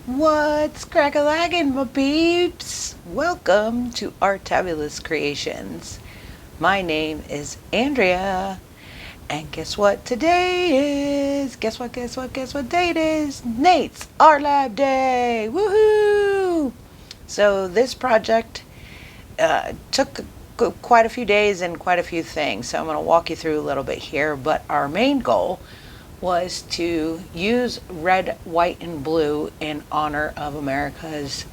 What's crack-a-laggin', my peeps? Welcome to ARTabulous Creations. My name is Andrea, and guess what today is? Guess what day it is? Nate's Art Lab Day! Woohoo! So this project took quite a few days and quite a few things, so I'm going to walk you through a little bit here, but our main goal was to use red, white, and blue in honor of America's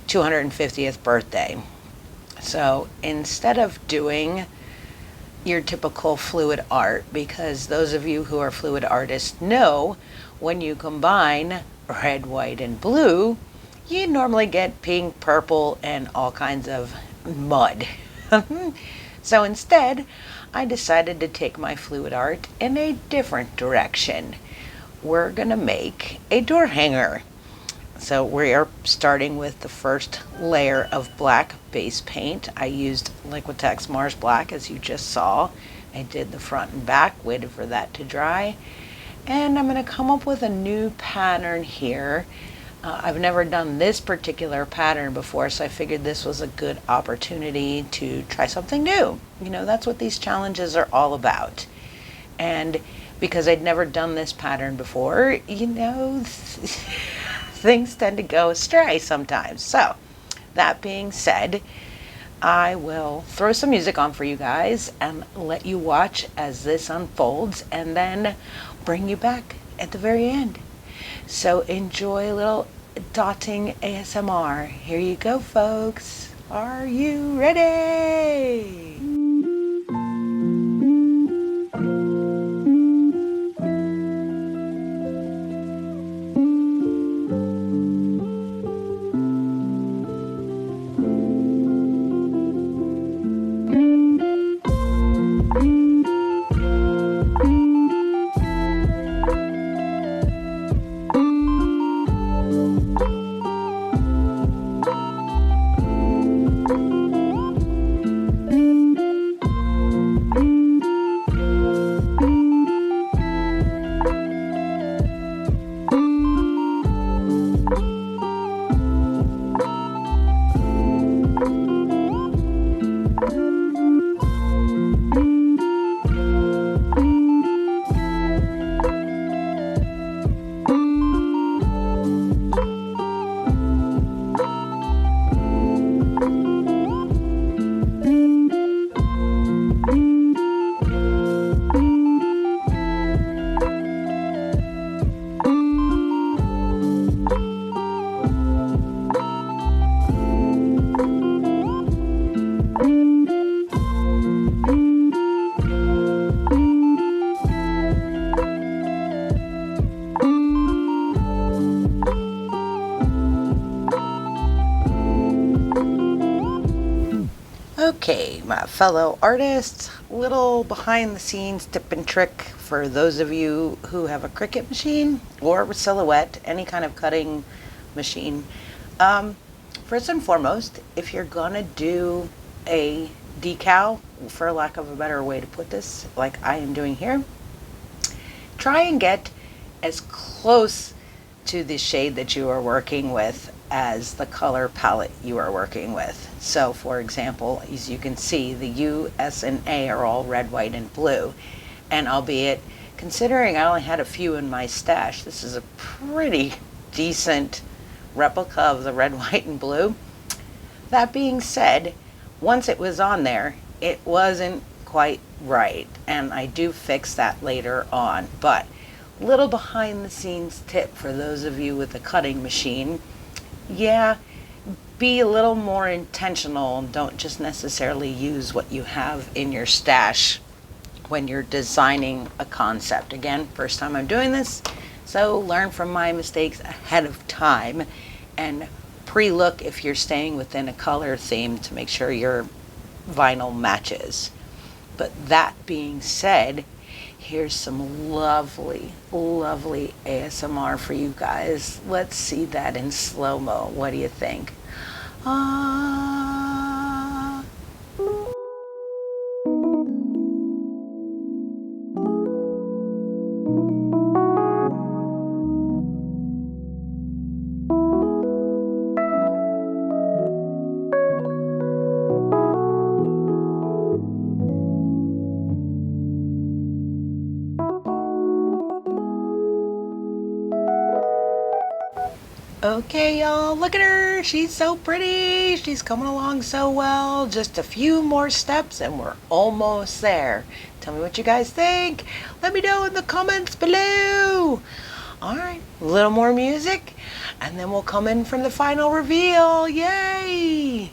250th birthday. So instead of doing your typical fluid art, because those of you who are fluid artists know when you combine red, white, and blue, you normally get pink, purple, and all kinds of mud. So instead, I decided to take my fluid art in a different direction. We're going to make a door hanger. So we are starting with the first layer of black base paint. I used Liquitex Mars Black, as you just saw. I did the front and back, waited for that to dry. And I'm going to come up with a new pattern here. I've never done this particular pattern before, so I figured this was a good opportunity to try something new. You know, that's what these challenges are all about. And because I'd never done this pattern before, you know, things tend to go astray sometimes. So, that being said, I will throw some music on for you guys and let you watch as this unfolds, and then bring you back at the very end. So enjoy a little dotting ASMR. Here you go, folks. Are you ready? Okay, my fellow artists, little behind the scenes tip and trick for those of you who have a Cricut machine or a Silhouette, any kind of cutting machine. First and foremost, if you're gonna do a decal, for lack of a better way to put this, like I am doing here, try and get as close to the shade that you are working with as the color palette you are working with. So for example, as you can see, the U, S, and A are all red, white, and blue. And albeit, considering I only had a few in my stash, this is a pretty decent replica of the red, white, and blue. That being said, once it was on there, it wasn't quite right. And I do fix that later on. But little behind the scenes tip for those of you with a cutting machine, yeah, be a little more intentional and don't just necessarily use what you have in your stash when you're designing a concept. Again, first time I'm doing this, so learn from my mistakes ahead of time and pre-look if you're staying within a color theme to make sure your vinyl matches. But that being said, here's some lovely, lovely ASMR for you guys. Let's see that in slow-mo. What do you think? Ah. Okay, y'all, look at her. She's so pretty. She's coming along so well. Just a few more steps and we're almost there. Tell me what you guys think. Let me know in the comments below. All right, a little more music and then we'll come in from the final reveal. Yay!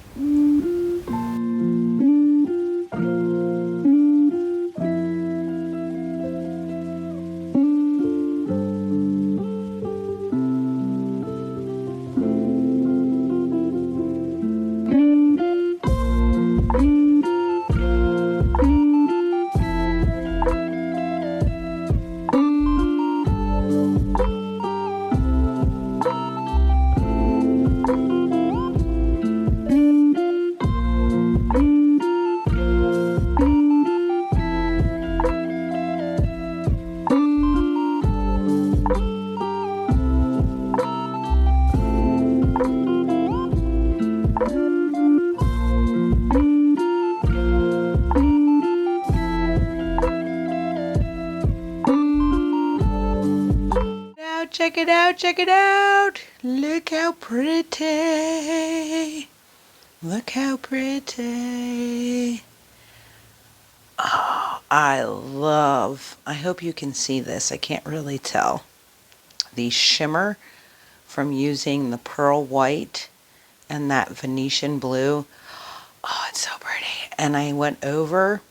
Check it out, check it out. Look how pretty. Look how pretty. Oh, I hope you can see this. I can't really tell. The shimmer from using the pearl white and that Venetian blue. Oh, it's so pretty. And I went over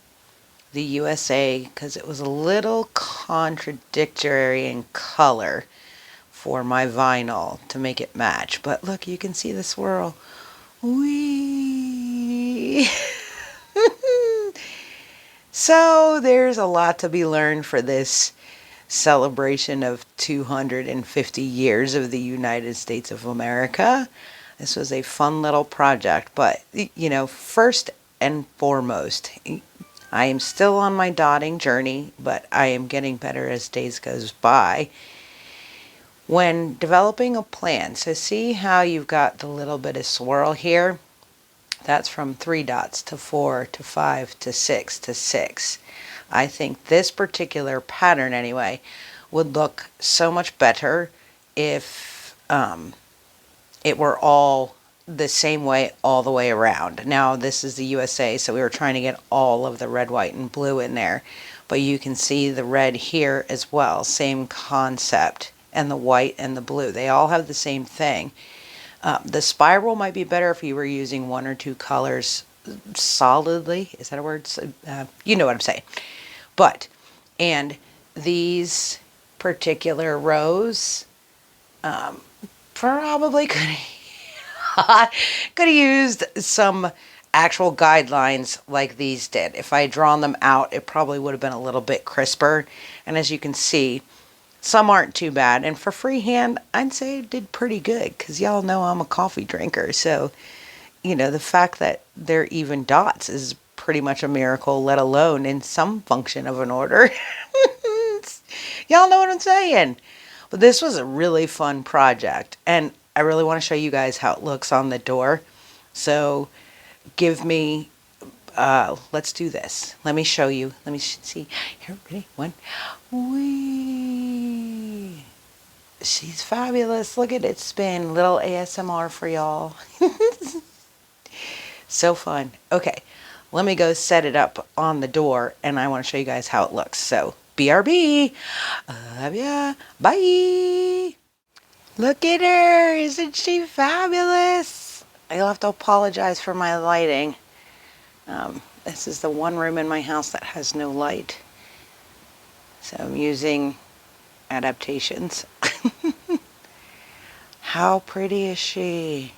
the USA because it was a little contradictory in color for my vinyl to make it match. But look, you can see the swirl. Whee! So there's a lot to be learned for this celebration of 250 years of the United States of America. This was a fun little project, but you know, first and foremost, I am still on my dotting journey, but I am getting better as days goes by. When developing a plan, so see how you've got the little bit of swirl here? That's from 3 dots to 4 to 5 to 6 to 6. I think this particular pattern anyway would look so much better if it were all the same way all the way around. Now this is the USA, so we were trying to get all of the red, white, and blue in there. But you can see the red here as well, same concept, and the white and the blue. They all have the same thing. The spiral might be better if you were using 1 or 2 colors solidly. Is that a word? You know what I'm saying. But, and these particular rows probably could have used some actual guidelines like these did. If I had drawn them out, it probably would have been a little bit crisper. And as you can see, some aren't too bad. And for freehand, I'd say it did pretty good because y'all know I'm a coffee drinker. So, you know, the fact that they're even dots is pretty much a miracle, let alone in some function of an order. Y'all know what I'm saying. But this was a really fun project. And I really want to show you guys how it looks on the door. So give me, let's do this. Let me show you. Let me see. Here, ready? 1. Whee! She's fabulous. Look at it spin. Little ASMR for y'all. So fun. Okay, let me go set it up on the door and I want to show you guys how it looks. So, BRB. Love ya. Bye. Look at her. Isn't she fabulous? I'll have to apologize for my lighting. This is the one room in my house that has no light. So I'm using adaptations. How pretty is she?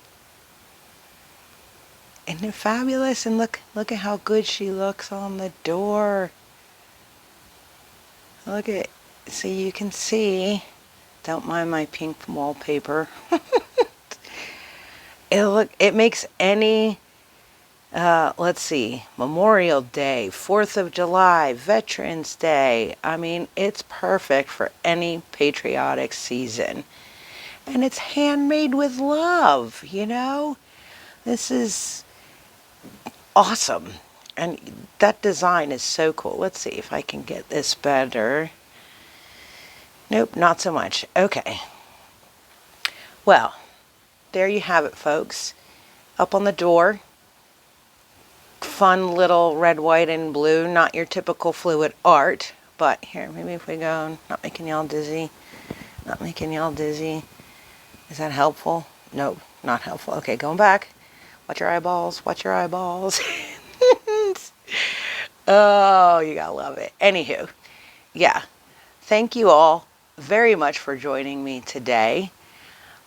Isn't it fabulous? And look at how good she looks on the door. Look at, so you can see. Don't mind my pink wallpaper. It makes any, let's see, Memorial Day, 4th of July, Veterans Day. I mean, it's perfect for any patriotic season. And it's handmade with love, you know? This is awesome. And that design is so cool. Let's see if I can get this better. Nope, not so much. Okay. Well, there you have it, folks. Up on the door. Fun little red, white, and blue. Not your typical fluid art. But here, maybe if we go, not making y'all dizzy. Not making y'all dizzy. Is that helpful? Nope, not helpful. Okay, going back. Watch your eyeballs. Watch your eyeballs. Oh, you gotta love it. Anywho, yeah. Thank you all very much for joining me today.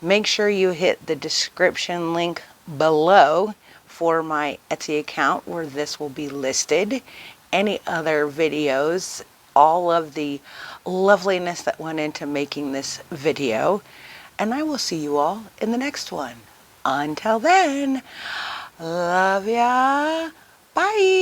Make sure you hit the description link below for my Etsy account where this will be listed. Any other videos, all of the loveliness that went into making this video. And I will see you all in the next one. Until then, love ya. Bye.